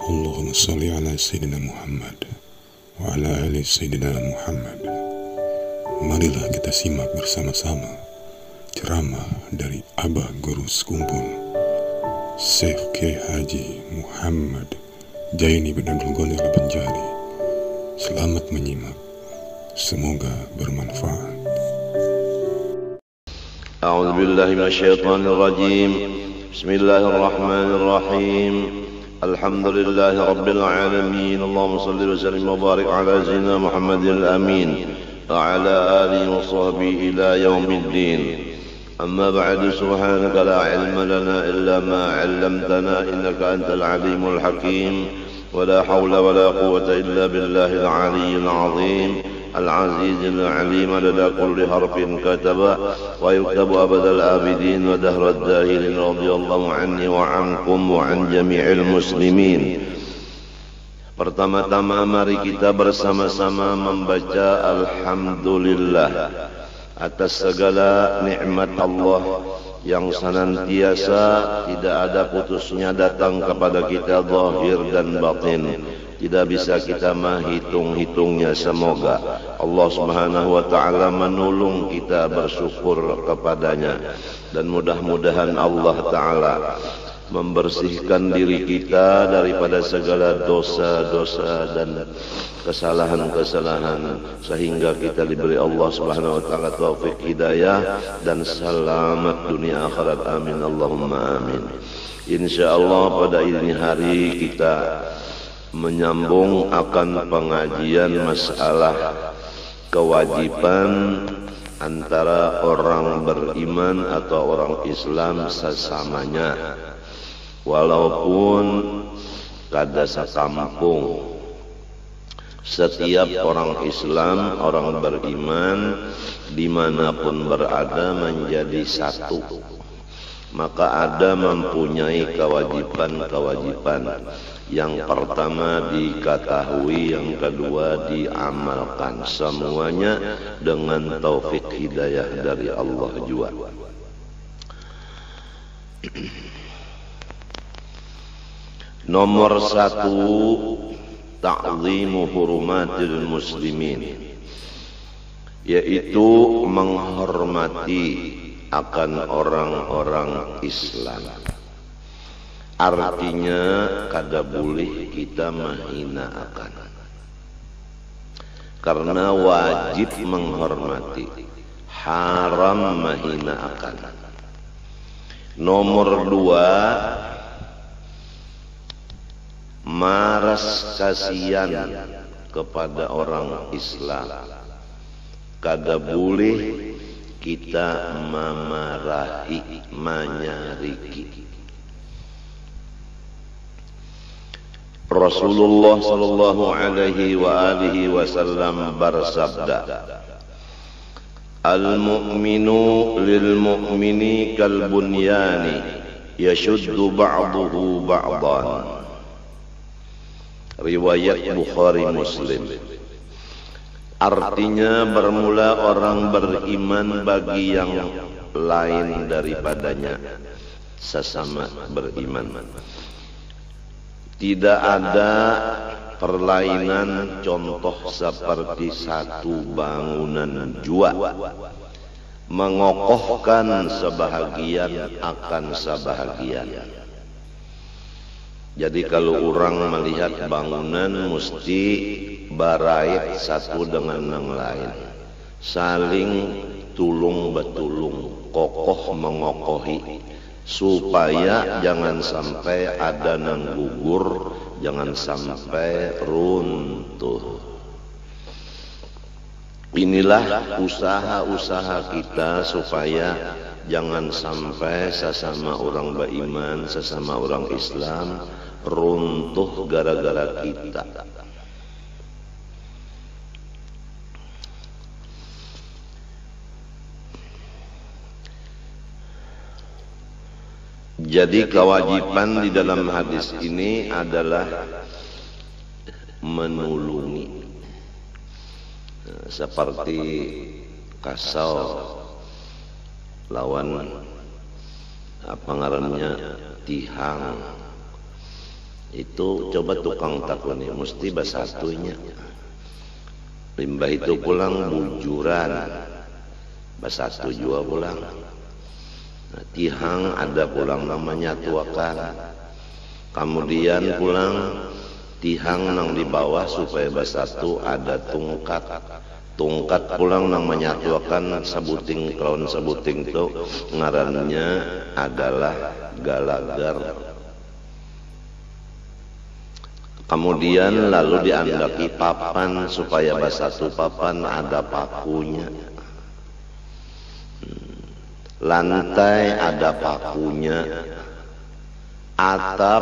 Allahumma salli ala Sayyidina Muhammad wa ala ali Sayyidina Muhammad. Marilah kita simak bersama-sama ceramah dari Abah Guru Sekumpul Syekh Kiai Haji Muhammad Jaini bin Abdul Ghani Al-Banjari. Selamat menyimak, semoga bermanfaat. A'udzu billahi minasyaitonir rajim. Bismillahirrahmanirrahim. Alhamdulillahi rabbil alamin. Allahumma shalli wa sallim wa barik ala sayyidina Muhammadil amin wa ala alihi wa sahbihi ila yaumiddin. Amma ba'du, subhanaka la ilma lana illa ma 'allamtana innaka antal alimul hakim. Wa la hawla wa la quwwata illa billahil aliyyil 'azim. العزيز العليم لدى كل حرف كتب ويكتب أبد الآبدين ودهر الداهرين رضي الله عني وعنكم وعن جميع المسلمين. Pertama-tama mari kita bersama-sama membaca Alhamdulillah atas segala nikmat Allah yang senantiasa tidak ada putusnya datang kepada kita zahir dan batin. Tidak bisa kita menghitung-hitungnya. Semoga Allah Subhanahu wa ta'ala menolong kita bersyukur kepadanya. Dan mudah-mudahan Allah ta'ala membersihkan diri kita daripada segala dosa-dosa dan kesalahan-kesalahan, sehingga kita diberi Allah Subhanahu wa ta'ala taufik hidayah dan selamat dunia akhirat. Amin Allahumma amin. InsyaAllah pada ini hari kita menyambung akan pengajian masalah kewajiban antara orang beriman atau orang Islam sesamanya, walaupun kada sakampung. Setiap orang Islam, orang beriman dimanapun berada menjadi satu, maka ada mempunyai kewajiban-kewajiban. Yang pertama diketahui, yang kedua diamalkan, semuanya dengan taufik hidayah dari Allah juga. Nomor satu, ta'zimu hurumatil muslimin, yaitu menghormati akan orang-orang Islam. Artinya kada boleh kita menghina akan, karena wajib menghormati, haram menghina akan. Nomor dua, maras kasihan kepada orang Islam. Kada boleh kita memarahi, menyariki. Rasulullah sallallahu alaihi wa alihi wasallam bersabda, al-mu'minu lil-mu'mini kal-bunyani yashuddu ba'duhu ba'dan. Riwayat Bukhari Muslim. Artinya bermula orang beriman bagi yang lain daripadanya, sesama beriman. Tidak ada perlainan, contoh seperti satu bangunan jua mengokohkan sebahagian akan sebahagian. Jadi kalau orang melihat bangunan mesti barait satu dengan yang lain, saling tulung betulung, kokoh mengokohi, supaya jangan sampai ada yang gugur, jangan sampai runtuh. Inilah usaha-usaha kita supaya jangan sampai sesama orang beriman, sesama orang Islam runtuh gara-gara kita. Jadi kewajiban di dalam hadis ini adalah menulungi, seperti kasau lawan apa ngarannya tihang, Itu coba tukang takuni mesti basatunya. Limbah itu pulang bujuran, basatu jua pulang. Nah, tihang ada pulang namanya tuakan. Kemudian pulang tihang nang di bawah supaya basatu ada tungkat. Tungkat pulang nang menyatuakan sabuting kelawan sabuting itu ngarannya adalah galagar. Kemudian lalu diandaki papan supaya basatu papan ada pakunya. Lantai ada pakunya. Atap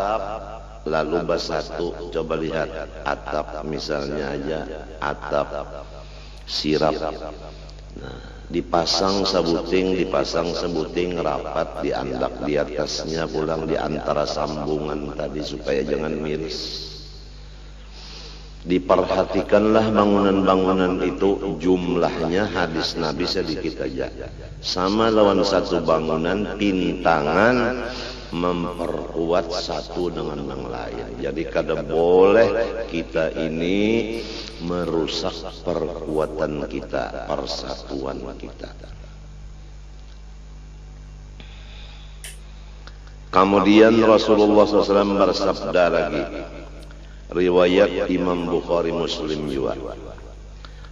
lalu basatu, coba lihat atap misalnya aja atap sirap. Nah, dipasang sebuting rapat diandak di atasnya pulang di antara sambungan tadi supaya jangan miris. Diperhatikanlah bangunan-bangunan itu jumlahnya hadis Nabi sedikit aja. Sama lawan satu bangunan pintangan memperkuat satu dengan yang lain. Jadi kada boleh kita ini merusak perkuatan kita, persatuan kita. Kemudian Rasulullah SAW bersabda lagi, riwayat Imam Bukhari Muslim juga.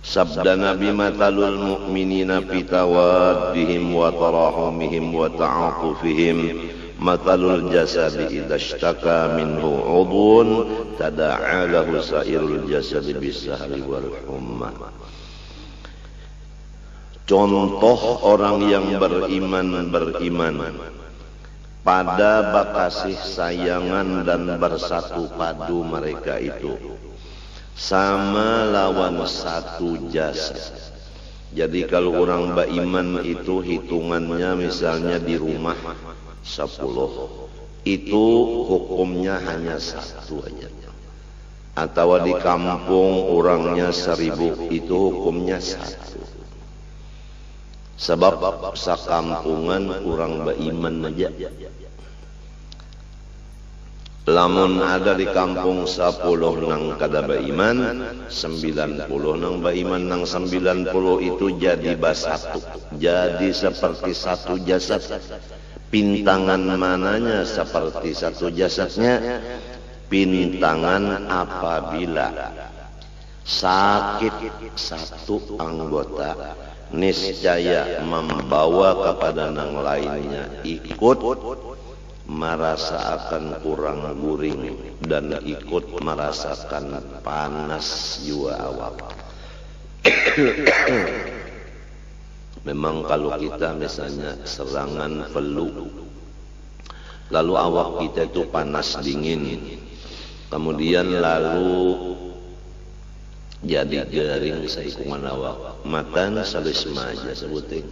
Sabda Nabi, matalul mu'minina fi tawaddihim wa tarahumihim wa ta'atufihim matalul jasadi idza ishtaka minhu 'udhun tada'a lahu sa'irul jasadi bis-sahri wal humma. Contoh orang yang beriman pada bakasih sayangan dan bersatu padu mereka itu sama lawan satu jasad. Jadi kalau orang beriman itu hitungannya misalnya di rumah 10, itu hukumnya hanya satu aja. Atau di kampung orangnya 1000, itu hukumnya satu. Sebab sakampungan orang beriman aja. Lamun ada di kampung 10 nang kada beriman, 90 nang beriman, nang 90 itu jadi basatu. Jadi seperti satu jasad. Pintangan mananya seperti satu jasadnya? Pintangan apabila sakit satu anggota, niscaya membawa kepada nang lainnya ikut merasakan kurang guring dan ikut merasakan panas jua awak. Memang kalau kita misalnya serangan flu, lalu awak kita itu panas dingin, kemudian lalu jadi garing seikungan awak, matan salisma aja sebutin,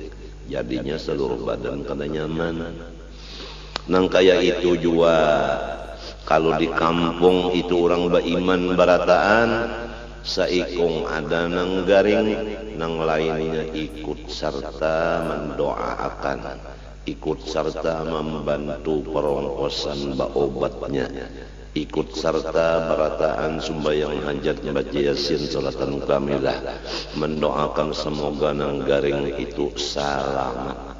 jadinya seluruh badan kada nyaman. Nang kaya itu juga kalau di kampung itu orang beriman berataan, saikung ada nang garing, nang lainnya ikut serta mendoakan, ikut serta membantu perongkosan obatnya, ikut serta berataan sembahyang hajat baca yasin salatan kamilah, mendoakan semoga nang garing itu selamat.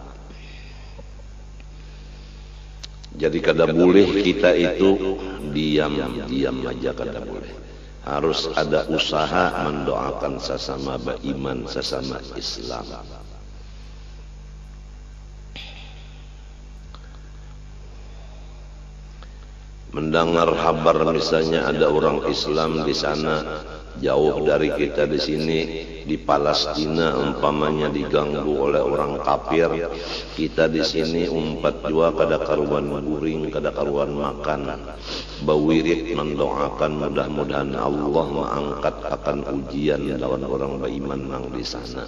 Jadi kada boleh kita itu diam aja, kada boleh. Harus ada usaha mendoakan sesama beriman, sesama Islam. Mendengar kabar misalnya ada orang Islam di sana jauh dari kita di sini, di Palestina umpamanya diganggu oleh orang kafir, kita di sini umpat jua kada karuan guring, kada karuan makan, bawirit mendoakan mudah-mudahan Allah mengangkat akan ujian lawan orang beriman nang di sana.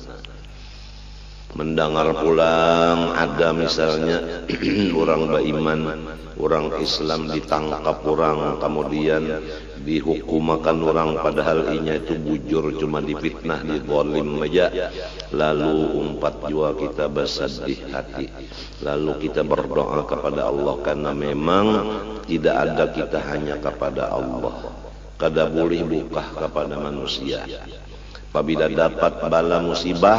mendengar pulang ada misalnya orang beriman, orang Islam ditangkap orang, kemudian dihukumakan orang, padahal inya itu bujur, cuma difitnah, dizalim aja. Lalu umpat jua kita bersedih hati, lalu kita berdoa kepada Allah, karena memang tidak ada kita hanya kepada Allah, kada boleh buka kepada manusia. Apabila dapat bala musibah,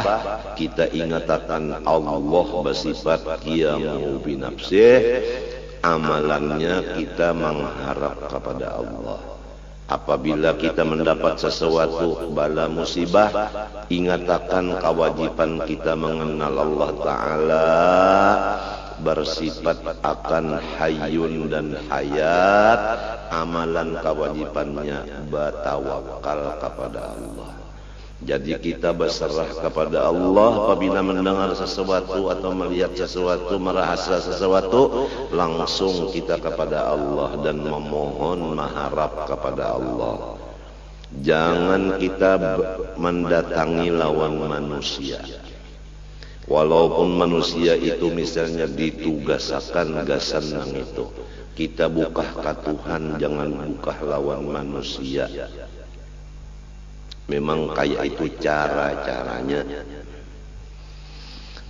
kita ingatkan Allah bersifat qiyamu binafsih, amalannya kita mengharap kepada Allah. Apabila kita mendapat sesuatu bala musibah, ingatkan kewajiban kita mengenal Allah Ta'ala, bersifat akan hayyun dan hayat, amalan kewajibannya bertawakal kepada Allah. Jadi kita berserah kepada Allah apabila mendengar sesuatu atau melihat sesuatu, merasa sesuatu, langsung kita kepada Allah dan memohon, mengharap kepada Allah. Jangan kita mendatangi lawan manusia. Walaupun manusia itu misalnya ditugaskan gasan nang itu, kita buka ke Tuhan, jangan buka lawan manusia. Memang kayak itu cara-caranya.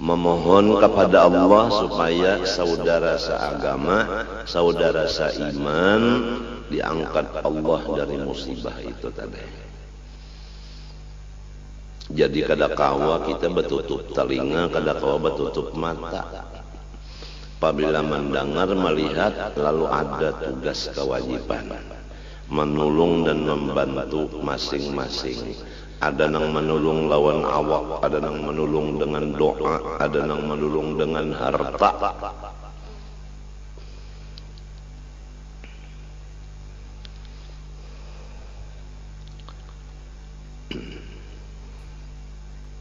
Memohon kepada Allah supaya saudara seagama, saudara seiman diangkat Allah dari musibah itu tadi. Jadi kada kawa kita bertutup telinga, kada kawa bertutup mata. Apabila mendengar, melihat, lalu ada tugas kewajiban menolong dan membantu masing-masing. Ada yang menolong lawan awak, ada yang menolong dengan doa, ada yang menolong dengan harta.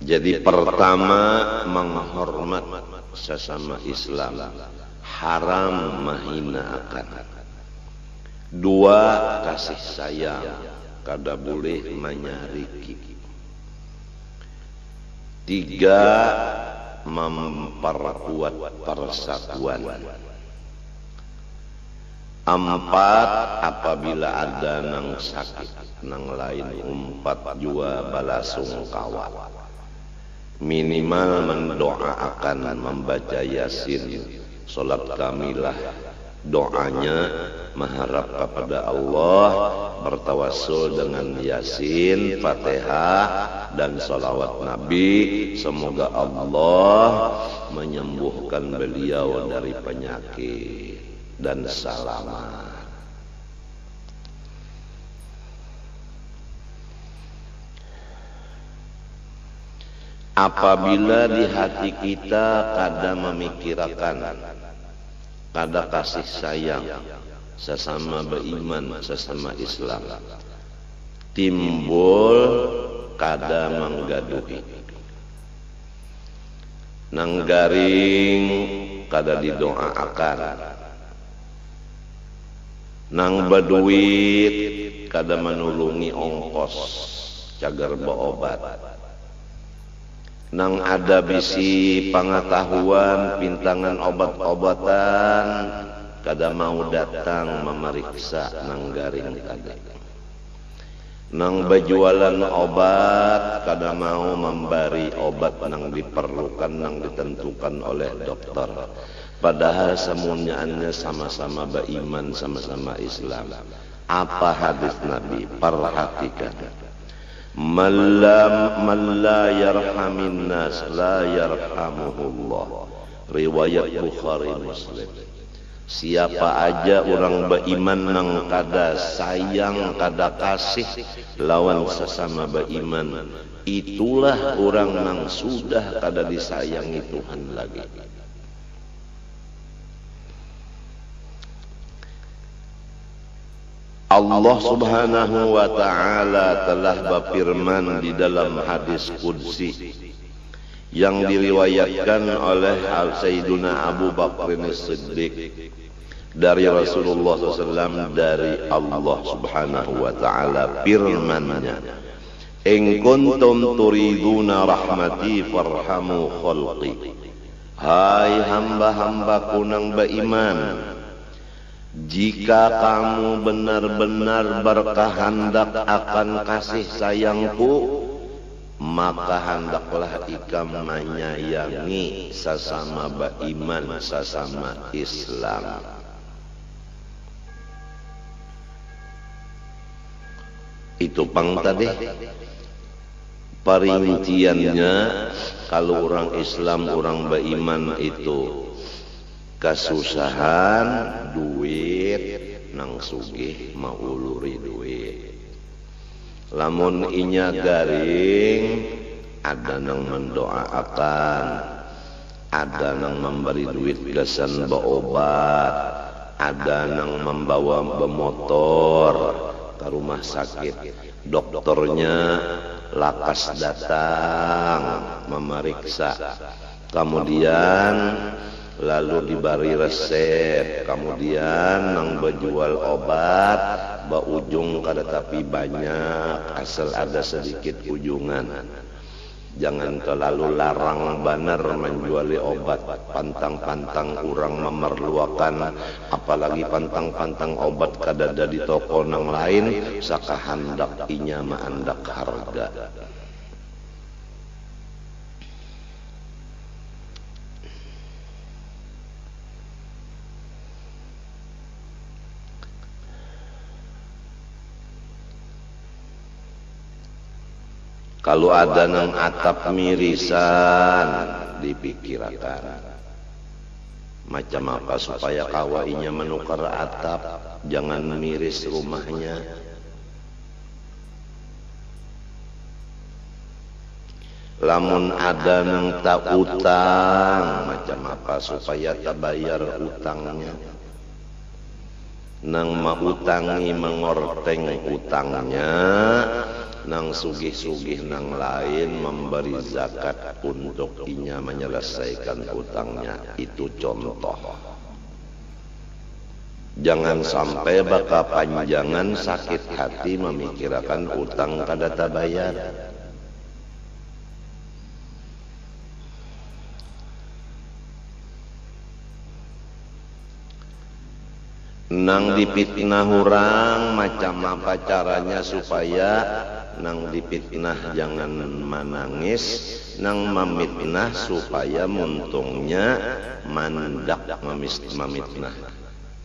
Jadi pertama, menghormat sesama Islam, haram menghina akan. Dua, kasih sayang, kada boleh menyariki. Tiga, memperkuat persatuan. Empat, apabila ada nang sakit nang lain, umpat jua balasungkawa. Minimal mendoakan, membaca Yasin, salat kamilah, doanya mengharap kepada Allah, bertawassul dengan Yasin, Fatihah dan salawat Nabi. Semoga Allah menyembuhkan beliau dari penyakit dan selamat. Apabila di hati kita kada memikirkan, kada kasih sayang sesama beriman, sesama Islam, timbul kada menggaduhi, nang garing kada didoakan, nang berduit kada menulungi ongkos cagar beobat, nang ada bisi pengetahuan pintangan obat-obatan kada mau datang memeriksa nang garing kada, nang berjualan obat kada mau memberi obat nang diperlukan, nang ditentukan oleh dokter, padahal semuanya sama-sama beriman, sama-sama Islam. Apa hadis Nabi? Perhatikan. Man la yarhamin nas la yarhamuhullah. Riwayat Bukhari Muslim. Siapa aja orang beriman nang kada sayang, kada kasih lawan sesama beriman, itulah orang nang sudah kada disayangi Tuhan lagi. Allah Subhanahu wa ta'ala telah berfirman di dalam hadis qudsi yang diriwayatkan oleh Sayyiduna Abu Bakr As-Siddiq dari Rasulullah SAW, dari Allah Subhanahu wa ta'ala, firman-Nya, In kuntum turiduna rahmati farhamu khalqi. Hai hamba-hambaku nang beriman, jika kamu benar-benar berkehendak akan kasih sayangku, maka hendaklah ikam menyayangi sesama beriman, sesama Islam. Itu pang tadi perinciannya. Kalau orang Islam, orang beriman itu kesusahan duit nang sugih mau uluri duit. Lamun inya garing ada nang mendoakan, ada nang memberi duit gasan berobat, ada nang membawa bemotor ke rumah sakit, dokternya lakas datang memeriksa, kemudian lalu diberi resep, kemudian nang berjual obat berujung kada tapi banyak, asal ada sedikit ujungan. Jangan terlalu larang benar menjuali obat, pantang-pantang orang memerluakan, apalagi pantang-pantang obat kada ada di toko nang lain, saka handak inya maandak harga. Kalau ada nang atap mirisan, dipikirkan macam apa supaya kawainya menukar atap, jangan miris rumahnya. Lamun ada nang tak utang, macam apa supaya tak bayar utangnya. Nang mautangi mengorteng utangnya, nang sugih-sugih nang lain memberi zakat untuk inya menyelesaikan utangnya. Itu contoh. Jangan sampai baka panjangan sakit hati memikirkan utang kada tabayar. Nang dipitnah orang, macam apa caranya supaya nang dipitnah jangan menangis, nang memitnah supaya muntungnya mandak memitnah.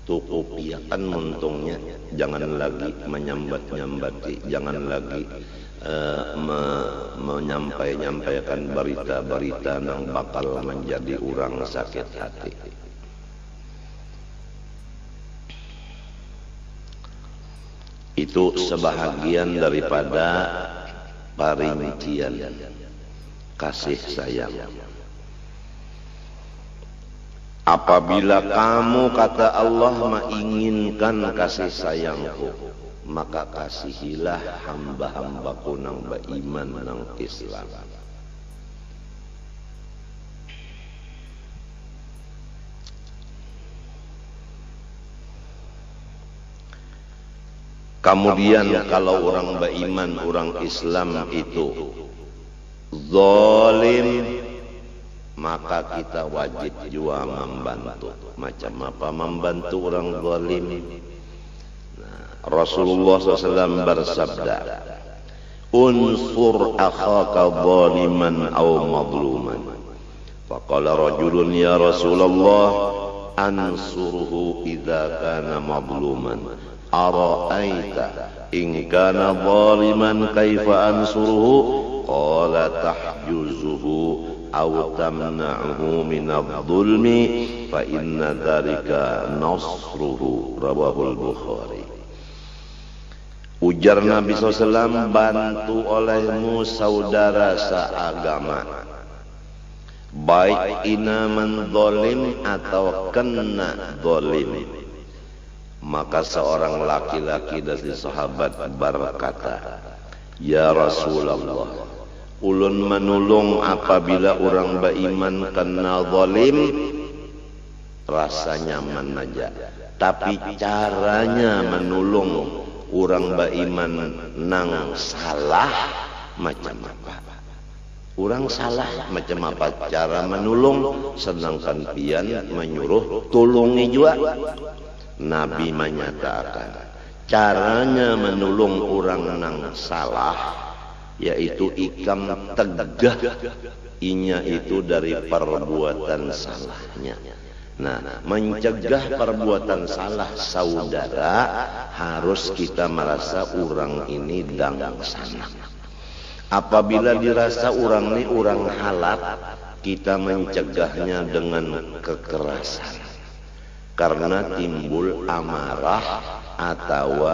Tukupiakan muntungnya, jangan lagi menyambat-nyambati, jangan lagi menyampaikan berita-berita nang bakal menjadi orang sakit hati. Itu sebahagian daripada perincian kasih sayang. Apabila kamu, kata Allah, menginginkan kasih sayangku, maka kasihilah hamba-hambaku nang beriman nang Islam. Kemudian kalau orang beriman, orang Islam itu zalim, maka kita wajib juga membantu. Macam apa membantu orang zalim? Rasulullah SAW bersabda, unsur akhaka zaliman aw madluman. Faqala rajulun ya Rasulullah, ansurhu idza kana madluman. Ara'aita in kana zaliman kaifa ansuruhu? Qala tahjuzuhu aw tamna'uhu min adh-dhulmi fa inna dzalika nasruhu. Rawahul Bukhari. Ujar Nabi SAW, bantu olehmu saudara seagama, baik ina menzalim atau kena zalim. Maka seorang laki-laki dari sahabat berkata, ya Rasulullah, ulun menulung apabila orang beriman kena zalim, rasa nyaman aja. Tapi caranya menulung orang beriman nang salah, macam apa? Orang salah macam apa cara menolong, sedangkan pian menyuruh tolongi juga. Nabi menyatakan caranya menolong orang nang salah yaitu ikam tegah inya itu dari perbuatan salahnya. Nah, mencegah perbuatan salah saudara harus kita merasa orang ini dang sana. Apabila dirasa orang ini orang halat, kita mencegahnya dengan kekerasan. Karena timbul amarah atau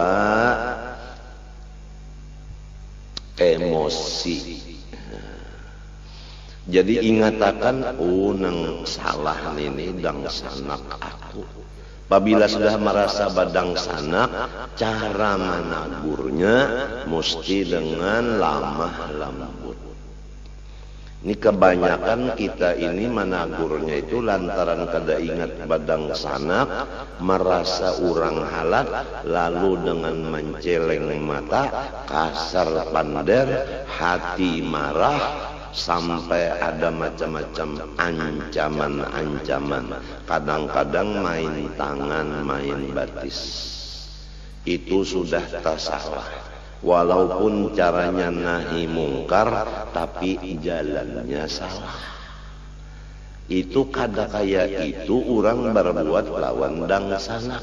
emosi. Jadi ingatakan, oh nang salah ini dang sanak aku. Apabila sudah merasa badang sanak, cara menagurnya mesti dengan lamah lembut. Ini kebanyakan kita ini menagurnya itu lantaran kada ingat badang sanak, merasa orang halat, lalu dengan menceleng mata, kasar pander, hati marah, sampai ada macam-macam ancaman-ancaman. Kadang-kadang main tangan, main batis. Itu sudah tak salah. Walaupun caranya nahi mungkar, tapi jalannya salah. Itu kada kayak itu orang berbuat lawan dang sanak.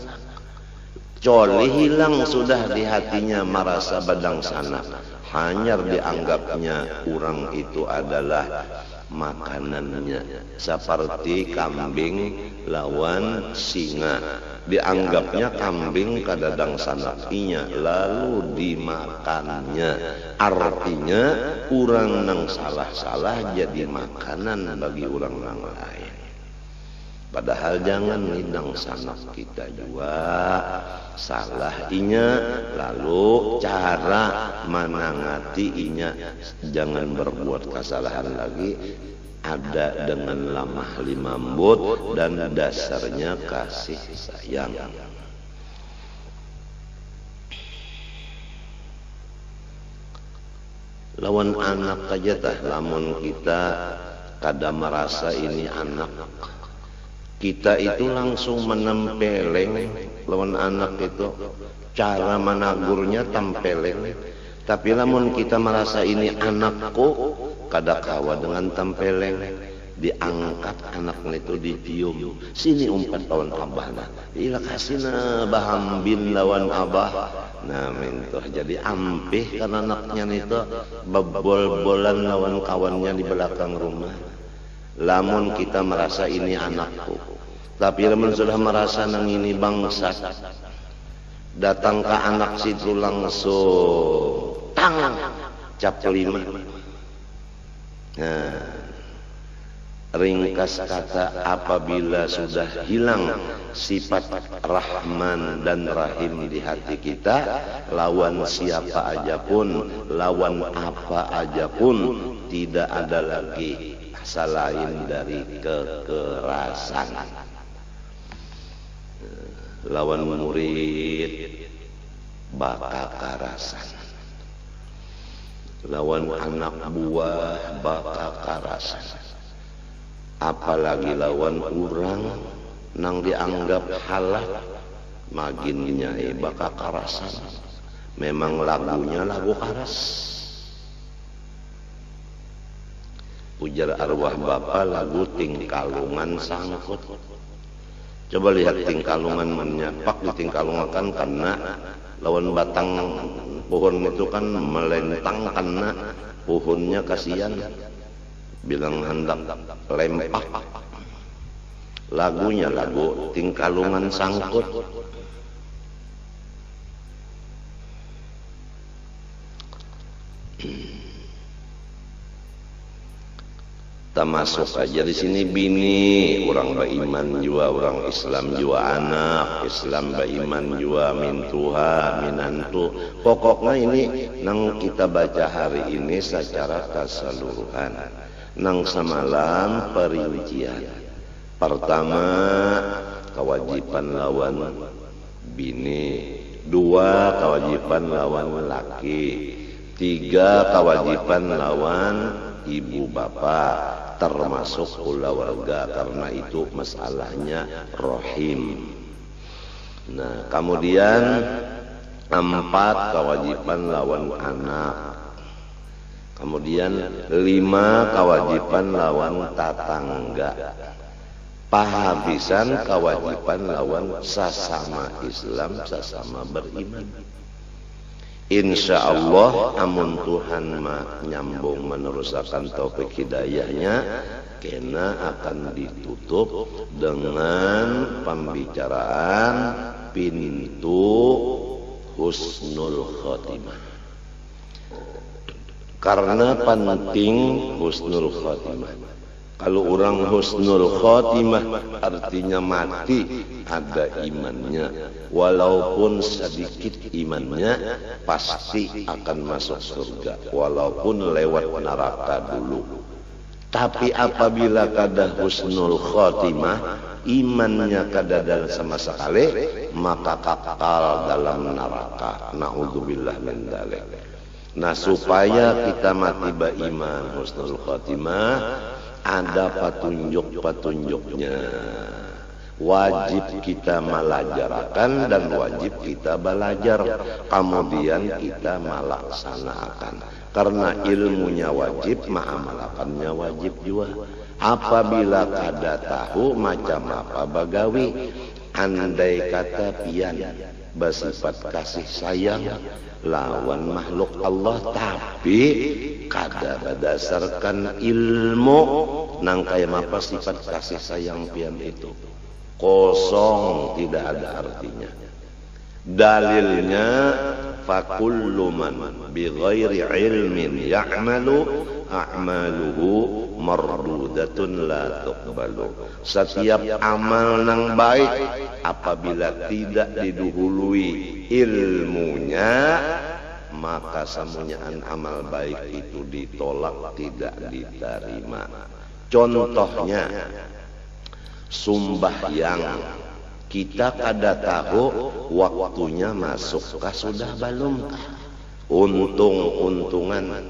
Coli hilang sudah di hatinya merasa badang sanak. Hanya dianggapnya orang itu adalah makanannya, seperti kambing lawan singa. Dianggapnya kambing kadadang sanakinya, lalu dimakannya. Artinya orang nang salah-salah jadi makanan bagi orang yang lain. Padahal jangan nidang sanak kita juga salah inya, lalu cara menangati inya jangan berbuat kesalahan lagi, ada dengan lamah lembut dan dasarnya kasih sayang. Lawan anak aja tah, lamun kita kada merasa ini anak, kita itu langsung menempeleng lawan anak itu, cara menagurnya tempeleng. Tapi lamun kita merasa ini anakku, kada kawa dengan tempeleng, diangkat anaknya itu ditium, sini umpat lawan abah, nah ila kasihna bahambin lawan abah, nah mintuh jadi ampih karena anaknya itu bebol-bolan lawan kawannya di belakang rumah. Lamun kita merasa ini anakku, tapi lamun sudah merasa nang ini bangsa, datang ke anak situ langsung tang cap 5. Nah, ringkas kata, apabila sudah hilang sifat Rahman dan Rahim di hati kita, lawan siapa aja pun, lawan apa aja pun, tidak ada lagi selain dari kekerasan. Lawan murid bakal kekerasan, lawan anak buah bakal kekerasan, apalagi lawan orang nang dianggap halal maginnya bakal kekerasan. Memang lagunya lagu keras. Ujar arwah bapa lagu Tingkalungan Sangkut. Coba lihat Tingkalungan menyapak di Tingkalungan kan karena lawan batang pohon itu kan melentang karena pohonnya kasihan, bilang hendak lempak. Lagunya lagu Tingkalungan Sangkut. Termasuk aja di sini bini, orang beriman juga, orang Islam juga anak, Islam beriman juga mintuha, minantu. Pokoknya ini nang kita baca hari ini secara keseluruhan. Nang semalam periujian. Pertama, kewajiban lawan bini. 2, kewajiban lawan laki. 3 kewajiban lawan ibu bapak, termasuk keluarga, karena itu masalahnya rohim. Nah, kemudian 4 kewajiban lawan anak. Kemudian 5 kewajiban lawan tetangga. Pahabisan kewajiban lawan sesama Islam, sesama beriman. Insya Allah amun Tuhan nyambung menerusakan taufik hidayahnya, kena akan ditutup dengan pembicaraan pintu husnul khotimah. Karena penting husnul khotimah. Kalau orang husnul khotimah artinya mati ada imannya, walaupun sedikit imannya pasti akan masuk surga, walaupun lewat neraka dulu. Tapi apabila kada husnul khotimah, imannya kada ada sama sekali, maka kekal dalam neraka. Na'udzubillah min dzalik. Nah, supaya kita mati beriman husnul khotimah, ada petunjuk-petunjuknya. Wajib kita melajarkan dan wajib kita belajar, kemudian kita melaksanakan. Karena ilmunya wajib, mengamalkannya wajib juga. Apabila kada tahu macam apa bagawi, andai kata pian bersifat kasih sayang lawan makhluk Allah, tapi kada berdasarkan ilmu, nang kaya apa sifat kasih sayang pian itu kosong, tidak ada artinya. Dalilnya fakullu man bighairi ilmin ya'malu a'maluhu mardudatun la tuqbalu. Setiap amal nang baik apabila tidak didahului ilmunya, maka semuanyaan amal baik itu ditolak, tidak diterima. Contohnya sembahyang, kita kada tahu waktunya masukkah sudah belum. Untung-untungan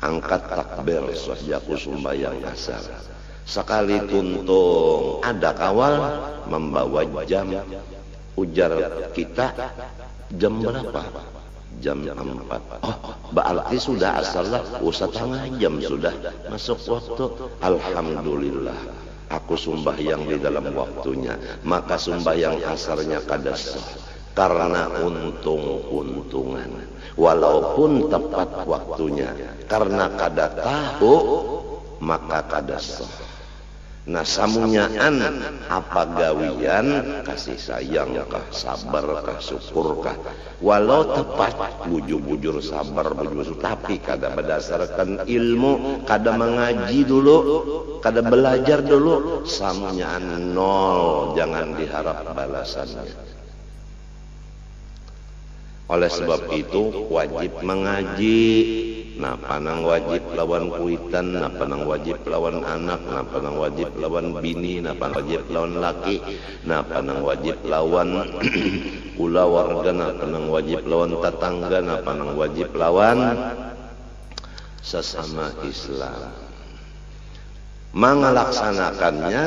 angkat takbir sejak sembahyang asar. Sekali tuntung ada kawal membawa jam, ujar kita jam berapa? Jam 4. Oh, berarti sudah asar lah. Setengah jam sudah masuk waktu. Alhamdulillah, aku sembahyang di dalam waktunya. Maka sembahyang asarnya kada sah, karena untung-untungan. Walaupun tepat waktunya, karena kada tahu maka kada sah. Nah, samunyaan apa gawian, kasih sayang kah, sabar kah, syukur kah, walau tepat bujur-bujur sabar bujur, tapi kada berdasarkan ilmu, kada mengaji dulu, kada belajar dulu, samunyaan nol, jangan diharap balasannya. Oleh sebab itu wajib mengaji. Nah, panang wajib lawan kuitan, nah panang wajib lawan anak, nah panang wajib lawan bini, nah panang wajib lawan laki, nah panang wajib lawan ula warga, nah panang wajib lawan tetangga, nah panang wajib lawan sesama Islam. Mengelaksanakannya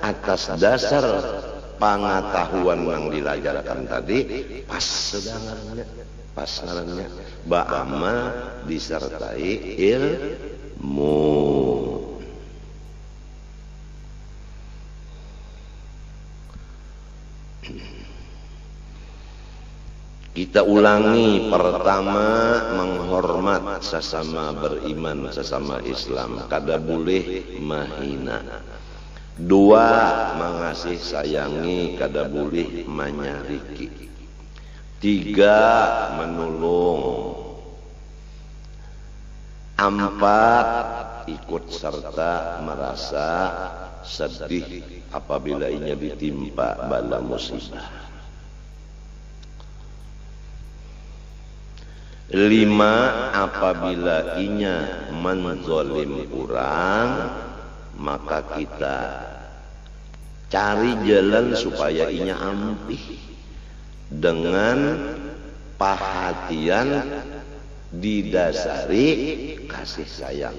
atas dasar pengetahuan yang dilajarkan tadi, pas sedangannya, pas ngarannya ba'ama disertai ilmu. Kita ulangi. Pertama, menghormat sesama beriman, sesama Islam, kada boleh mahina. 2, mengasih sayangi, kada boleh menyariki. 3, menolong. 4, ikut serta merasa sedih apabila inya ditimpa bala musibah. 5, apabila inya menzolim orang, maka kita cari jalan supaya inya ampih dengan perhatian didasari kasih sayang.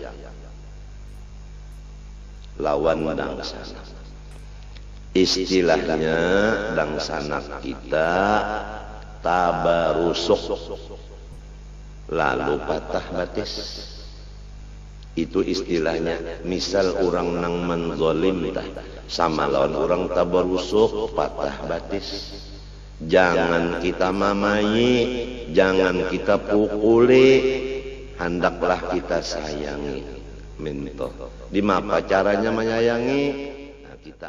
Lawan dangsana. Istilahnya dangsana kita tabarusuk, lalu patah batis. Itu istilahnya. Misal orang nang menzolim tah, sama lawan orang tabarusuk, patah batis. Jangan kita mamayi, jangan kita pukuli, hendaklah kita sayangi. Minto. Di mapa caranya menyayangi? Nah, kita